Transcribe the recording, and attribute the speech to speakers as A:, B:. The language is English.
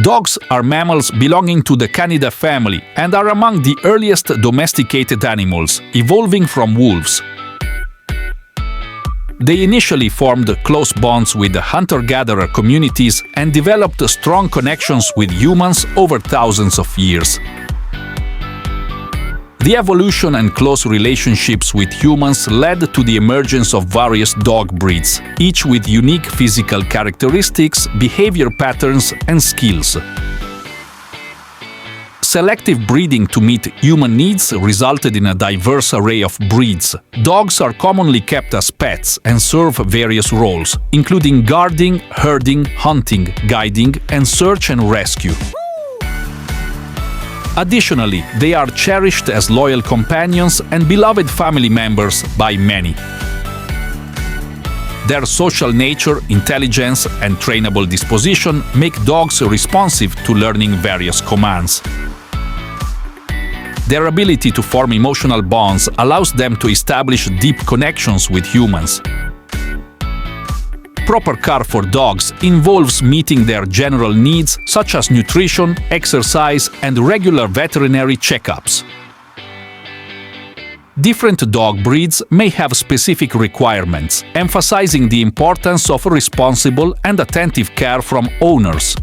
A: Dogs are mammals belonging to the Canidae family and are among the earliest domesticated animals, evolving from wolves. They initially formed close bonds with the hunter-gatherer communities and developed strong connections with humans over thousands of years. The evolution and close relationships with humans led to the emergence of various dog breeds, each with unique physical characteristics, behavior patterns, and skills. Selective breeding to meet human needs resulted in a diverse array of breeds. Dogs are commonly kept as pets and serve various roles, including guarding, herding, hunting, guiding, and search and rescue. Additionally, they are cherished as loyal companions and beloved family members by many. Their social nature, intelligence, and trainable disposition make dogs responsive to learning various commands. Their ability to form emotional bonds allows them to establish deep connections with humans. Proper care for dogs involves meeting their general needs such as nutrition, exercise, and regular veterinary checkups. Different dog breeds may have specific requirements, emphasizing the importance of responsible and attentive care from owners.